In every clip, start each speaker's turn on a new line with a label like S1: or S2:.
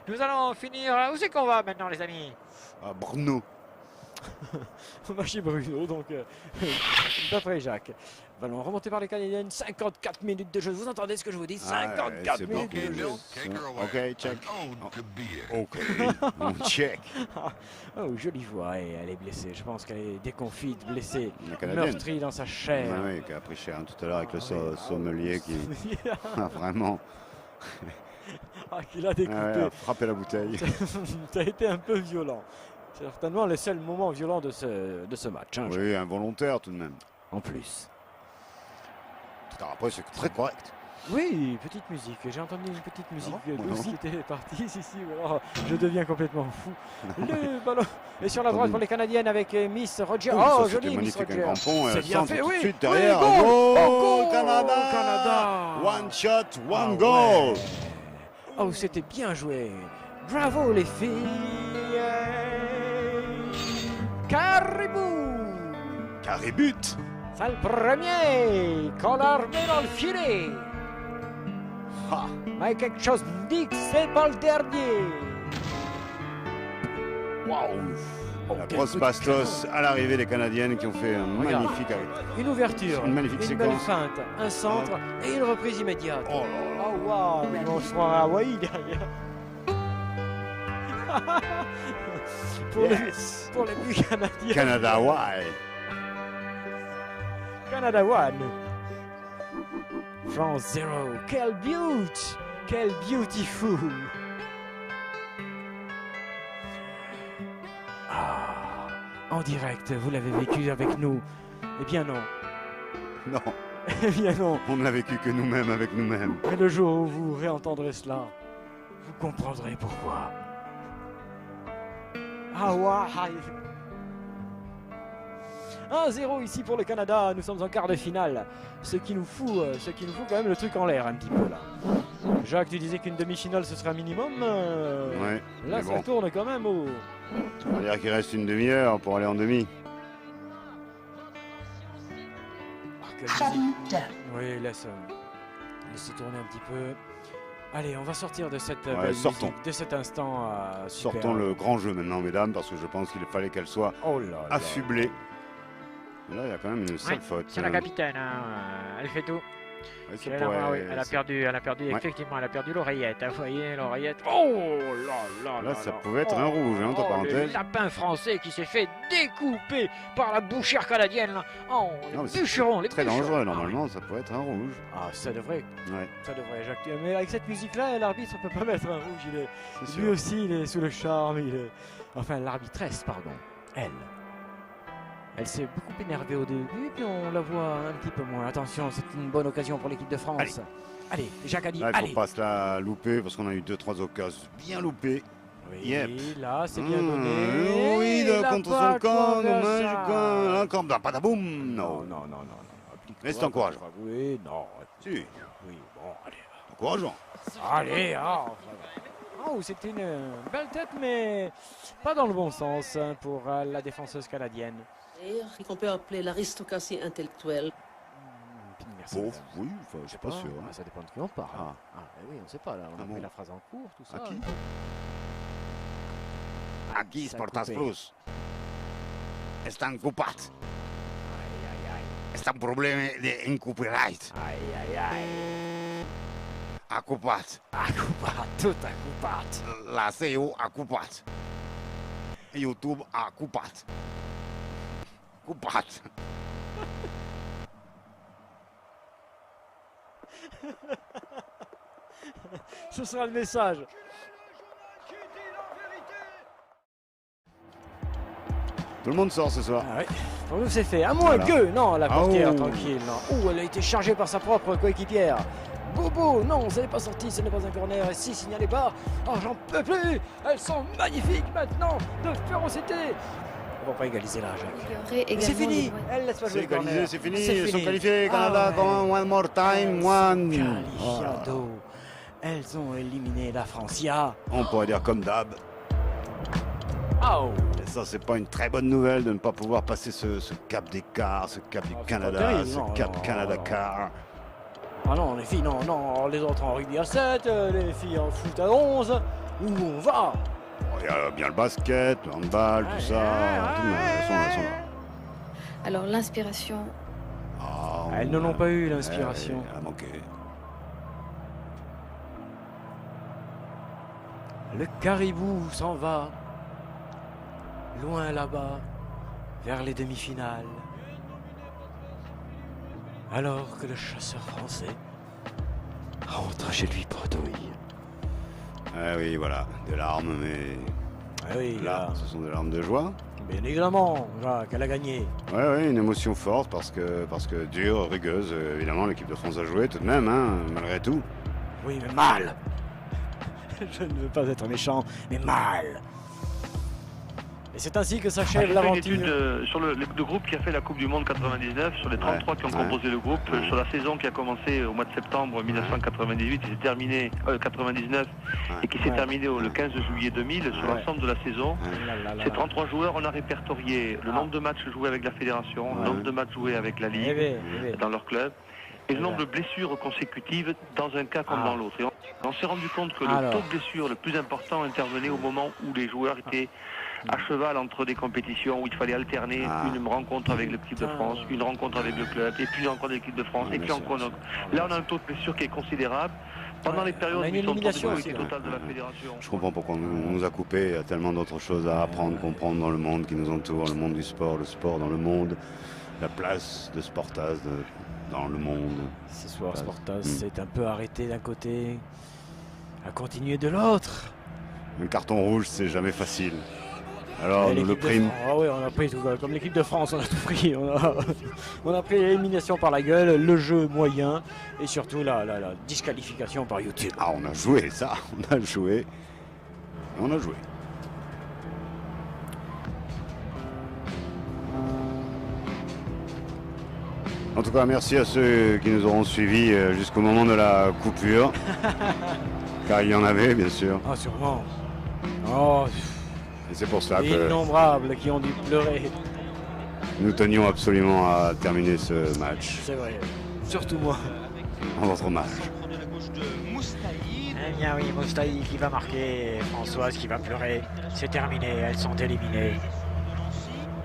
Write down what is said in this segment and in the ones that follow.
S1: Nous allons finir. Où c'est qu'on va maintenant, les amis?
S2: À Brno.
S3: Moi chez Bruno, donc d'après Jacques. Ballon remonté par les Canadiennes, 54 minutes de jeu. Vous entendez ce que je vous dis? 54 minutes de jeu.
S2: Ok, check. Ok, check.
S3: Oh, jolie voix, et elle est blessée. Je pense qu'elle est déconfite, blessée,
S2: La Canadienne.
S3: meurtrie dans sa chair.
S2: Oui, qui a pris cher tout à l'heure avec le sommelier qui a vraiment
S3: Qu'il a découpé.
S2: a frappé la bouteille.
S3: Ça a été un peu violent. C'est certainement le seul moment violent de ce match. Hein,
S2: Oui, involontaire tout de même.
S3: en plus.
S2: Après, c'est très correct.
S3: Oui, petite musique. J'ai entendu une petite musique
S2: bon,
S3: douce
S2: non.
S3: qui était partie. Si, alors, je deviens complètement fou. Le ballon est sur la droite pour les Canadiennes avec Miss Roger.
S2: Oh,
S3: Oh,
S2: ça, c'était
S3: joli Miss
S2: magnifique, un
S3: Roger.
S2: grand pont,
S3: C'est
S2: et
S3: bien
S2: centre
S3: fait,
S2: tout de
S3: oui.
S2: suite
S3: Oui,
S2: derrière.
S3: goal.
S2: Goal,
S3: Oh,
S2: Canada.
S3: Canada.
S2: One shot, one
S3: Ah
S2: goal.
S3: ouais. Oh, c'était bien joué. Bravo les filles. Caribou.
S2: Caribut.
S3: C'est le premier qu'on leur met dans le filet.
S2: Ah,
S3: Mais quelque chose me dit que c'est pas le dernier.
S2: waouh.
S3: Oh,
S2: La
S3: quel
S2: grosse
S3: coup de
S2: bastos à l'arrivée des Canadiennes qui ont fait un
S3: Regarde.
S2: magnifique arrêt.
S3: Une ouverture,
S2: Une magnifique
S3: belle
S2: séquence.
S3: feinte, un centre et une reprise immédiate.
S2: Oh là là.
S3: Oh waouh, on se rend à Hawaï derrière. pour,
S2: Yes.
S3: pour les buts canadiens.
S2: Canada, why?
S3: Canada 1. France 0. Quel beaut! Quel beautiful! Ah, en direct, vous l'avez vécu avec nous. Eh bien non.
S2: Non,
S3: Eh bien non.
S2: on ne l'a vécu que nous-mêmes avec nous-mêmes.
S3: Mais le jour où vous réentendrez cela, vous comprendrez pourquoi. Ah ouais. 1-0 ici pour le Canada, nous sommes en quart de finale. Ce qui nous fout quand même le truc en l'air un petit peu là. Jacques, tu disais qu'une demi-finale ce serait un minimum.
S2: Ouais,
S3: Là,
S2: mais
S3: ça
S2: bon.
S3: tourne quand même au.
S2: On va dire qu'il reste une demi-heure pour aller en demi.
S3: Ah, quelle musique. Oui, laissez tourner un petit peu. Allez, on va sortir de cette belle
S2: sortons.
S3: musique, de cet instant. Super.
S2: Sortons le grand jeu maintenant, mesdames, parce que je pense qu'il fallait qu'elle soit
S3: Oh là là.
S2: affublée. Et là, il y a quand même une sale
S1: Ouais,
S2: faute.
S1: c'est la capitaine, hein. Elle fait tout.
S2: Ouais, ça
S1: Elle, a-
S2: pourrait-
S1: oui, elle a perdu,
S2: Ouais.
S1: effectivement, elle a perdu l'oreillette. Vous voyez, l'oreillette. Oh là là
S2: Là, ça pouvait être un rouge, hein, entre
S1: Le
S2: parenthèses.
S1: lapin français qui s'est fait découper par la bouchère canadienne. Là. Oh,
S2: Non, mais
S1: les
S2: c'est
S1: bûcherons, les
S2: Très
S1: bûcherons.
S2: dangereux, normalement, ça pourrait être un rouge.
S3: Ah, ça devrait,
S2: Ouais,
S3: Jacques. Mais avec cette musique-là, l'arbitre ne peut pas mettre un rouge.
S2: c'est
S3: Lui
S2: sûr.
S3: aussi, il est sous le charme. Enfin, l'arbitresse, pardon. Elle s'est beaucoup énervée au début, puis on la voit un petit peu moins. Attention, c'est une bonne occasion pour l'équipe de France. Allez, Jacques a dit,
S2: Là, il ne
S3: allez.
S2: faut pas se la louper, parce qu'on a eu 2-3 occasions bien loupées.
S3: Oui,
S2: Yep.
S3: là, c'est bien donné.
S2: Oui,
S3: Et la
S2: contre son
S3: patte
S2: camp,
S3: transversale.
S2: dommage, quoi. Encore, bah, pataboum.
S3: Non,
S2: Non.
S3: non, non, non. Applique-toi,
S2: Mais c'est encourageant.
S3: Oui, non.
S2: Si,
S3: Oui, bon, allez.
S2: encourageant.
S3: Allez, oh, c'était une belle tête, mais pas dans le bon sens hein, pour la défenseuse canadienne.
S4: Qu'on peut appeler l'aristocratie intellectuelle.
S3: Merci.
S2: Bon,
S3: madame.
S2: oui, enfin, je suis pas sûr. hein.
S3: Ça dépend de qui on parle.
S2: Ah.
S3: Oui, on sait pas, là, on a
S2: Ah
S3: pris
S2: bon.
S3: la phrase en cours, tout ça.
S2: À qui?
S3: Ah,
S2: Aquí
S3: ça a
S2: Sportas
S3: coupé.
S2: Plus. Están ocupados.
S3: Aïe, aïe, aïe.
S2: Está un problema de copyright.
S3: Aïe, aïe, aïe.
S2: Ocupados.
S3: Ocupat, tout ocupat.
S2: La CEO ocupados. YouTube ocupados. Ocupados.
S3: Ce sera le message.
S2: Tout le monde sort ce soir.
S3: Ah ouais. Pour nous, c'est fait. À moins
S2: Voilà.
S3: que, non, la portière,
S2: Oh.
S3: tranquille. Non. Oh, elle a été chargée par sa propre coéquipière. Bobo, non, ce n'est pas sorti, ce n'est pas un corner. Et si, signalez pas. Oh, j'en peux plus. Elles sont magnifiques maintenant, de férocité. On va pas égaliser là, Jacques. Mais c'est fini. Elle laisse pas jouer
S2: C'est
S3: le corner.
S2: égalisé, c'est fini.
S3: C'est
S2: Ils sont
S3: fini.
S2: qualifiés, Canada.
S3: Ah,
S2: Come on, one more time. One.
S3: Qualifiado. Elles ont éliminé la Francia.
S2: On pourrait dire comme d'hab.
S3: Oh.
S2: Et ça, c'est pas une très bonne nouvelle de ne pas pouvoir passer ce cap d'écart, ce cap du
S3: Ah, c'est
S2: Canada,
S3: pas terrible,
S2: ce
S3: non,
S2: cap
S3: non,
S2: Canada-car.
S3: Ah non, les filles, non, non, les autres en rugby à 7, les filles en foot à 11, où on va.
S2: Il y a bien le basket, le handball, tout ça. Elles sont là.
S5: Alors l'inspiration,
S2: Ah,
S3: Elles ne l'ont pas eu, l'inspiration.
S2: Elle a manqué.
S3: Le caribou s'en va, loin là-bas, vers les demi-finales. Alors que le chasseur français rentre chez lui bredouille.
S2: Ah oui, voilà, des larmes, mais
S3: Ah oui,
S2: là, ce sont des larmes de joie.
S3: bien évidemment, Jacques, elle a gagné.
S2: Ouais, une émotion forte parce que dure, rugueuse. Évidemment, l'équipe de France a joué tout de même, hein, malgré tout.
S3: Oui, mais mal. Je ne veux pas être méchant, mais mal. Et c'est ainsi que s'achève
S6: J'ai fait une
S3: l'aventure.
S6: étude sur le groupe qui a fait la Coupe du Monde 99, sur les 33 qui ont composé le groupe, sur la saison qui a commencé au mois de septembre 1998 et s'est terminée 99 et qui s'est terminée le 15 juillet 2000 sur l'ensemble de la saison. Ces 33 joueurs, on a répertorié le nombre de matchs joués avec la fédération, le nombre de matchs joués avec la Ligue, dans leur club, et le nombre de blessures consécutives dans un cas comme dans l'autre. Et on s'est rendu compte que le taux de blessure le plus important intervenait au moment où les joueurs étaient à cheval entre des compétitions, où il fallait alterner une rencontre avec l'équipe de France, une rencontre avec le club, et puis une rencontre avec l'équipe de France, et puis encore une autre. Là, on a un taux de blessure qui est considérable. Pendant les périodes où ils sont en totale de la fédération.
S2: Je comprends pourquoi on nous a coupé. Il y a tellement d'autres choses à apprendre, comprendre dans le monde qui nous entoure, le monde du sport, le sport dans le monde, la place de Sportaz dans le monde.
S3: Ce soir, Sportaz s'est un peu arrêté d'un côté, a continué de l'autre.
S2: Un carton rouge, c'est jamais facile. Alors,
S3: Et
S2: nous le
S3: l'équipe de
S2: prime.
S3: Ah oui, on a pris tout, comme l'équipe de France, on a tout pris. On a pris l'élimination par la gueule, le jeu moyen et surtout la disqualification par YouTube.
S2: Ah, on a joué ça, on a joué. On a joué. En tout cas, merci à ceux qui nous auront suivis jusqu'au moment de la coupure. Car il y en avait, bien sûr.
S3: Ah, sûrement. Oh,
S2: Et c'est pour cela que
S3: innombrables qui ont dû pleurer.
S2: nous tenions absolument à terminer ce match
S3: C'est vrai. Surtout moi.
S2: en votre hommage.
S1: Eh bien oui, Moustaï qui va marquer, Françoise qui va pleurer. C'est terminé, elles sont éliminées.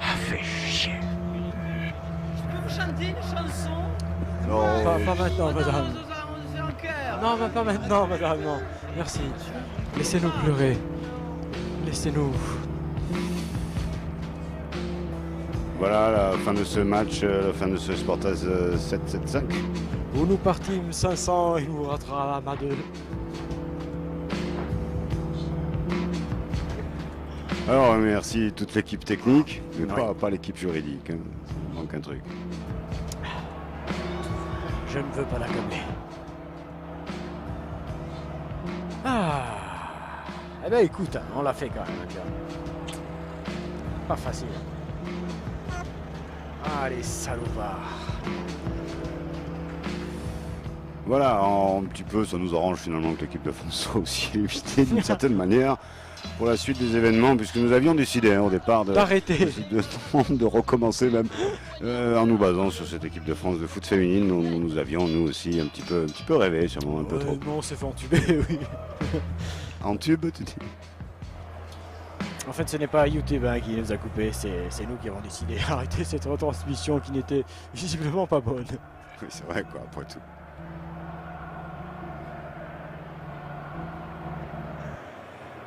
S1: Ah, fait chier.
S7: Vous chantez une chanson?
S3: Pas maintenant, madame. Non, mais pas maintenant, madame, non. Merci. Laissez-nous pleurer. Laissez-nous.
S2: Voilà la fin de ce match, la fin de ce Sportaz 7-7-5.
S3: Où nous partîmes 500 et nous rattrapâmes à 2.
S2: Alors merci toute l'équipe technique, mais
S3: Ouais.
S2: pas l'équipe juridique. Hein. Il manque un truc.
S3: Je ne veux pas l'accabler. Ah. Eh ben écoute, hein, on l'a fait quand même. Tu vois. Pas facile. Ah les salopards.
S2: Voilà, un petit peu, ça nous arrange finalement que l'équipe de France soit aussi éliminée d'une certaine manière pour la suite des événements, puisque nous avions décidé au départ
S3: D'arrêter.
S2: de recommencer même en nous basant sur cette équipe de France de foot féminine dont nous avions nous aussi un petit peu rêvé, sûrement un peu trop.
S3: Non, on s'est fait entuber, oui.
S2: En tube, tu dis?
S3: En fait, ce n'est pas YouTube hein, qui nous a coupé, c'est nous qui avons décidé d'arrêter cette retransmission qui n'était visiblement pas bonne.
S2: Oui, c'est vrai quoi, après tout.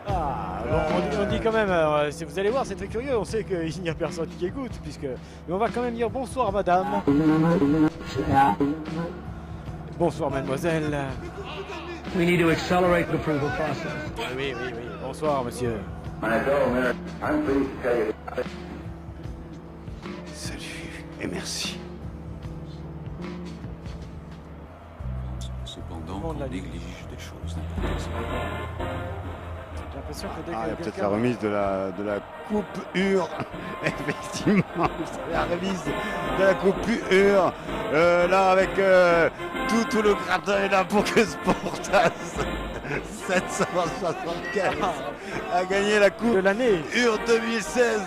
S3: Ah, bon, on dit quand même, vous allez voir, c'est très curieux, on sait qu'il n'y a personne qui écoute, mais on va quand même dire bonsoir madame. Bonsoir mademoiselle.
S8: We need to accelerate the approval process.
S3: Oui, bonsoir monsieur.
S2: Salut et merci.
S9: Cependant,
S3: Monde
S9: qu'on
S3: la
S9: néglige des choses importantes.
S3: J'ai l'impression que dès
S2: Ah, il y a
S3: que
S2: peut-être
S3: quelqu'un-
S2: la remise de la coupe-ure. Effectivement, c'est la remise de la coupe-ure. Là, avec tout le gratin est là pour que Sportaz 775 a gagné la coupe
S3: de l'année.
S2: Ure 2016.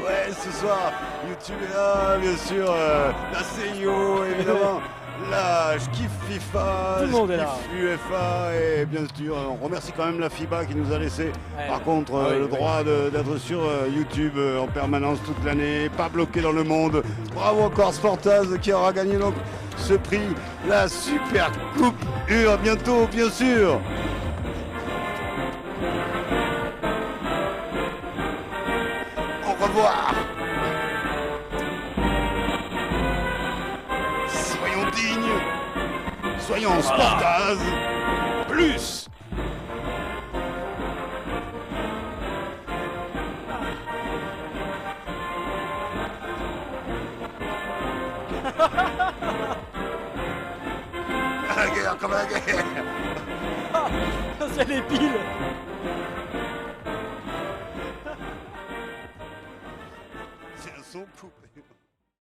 S2: Ouais, ce soir, YouTube est là, bien sûr. La CIO, évidemment. Là, je kiffe FIFA,
S3: Tout le monde est là.
S2: kiffe UEFA et bien sûr, on remercie quand même la FIBA qui nous a laissé par contre le droit d'être sur YouTube en permanence toute l'année, pas bloqué dans le monde. Bravo encore Sportaz qui aura gagné donc ce prix, la Super Coupe UR bientôt bien sûr. Au revoir. Soyons dignes. Soyons Sportaz. Plus. La guerre comme la guerre.
S3: C'est les piles.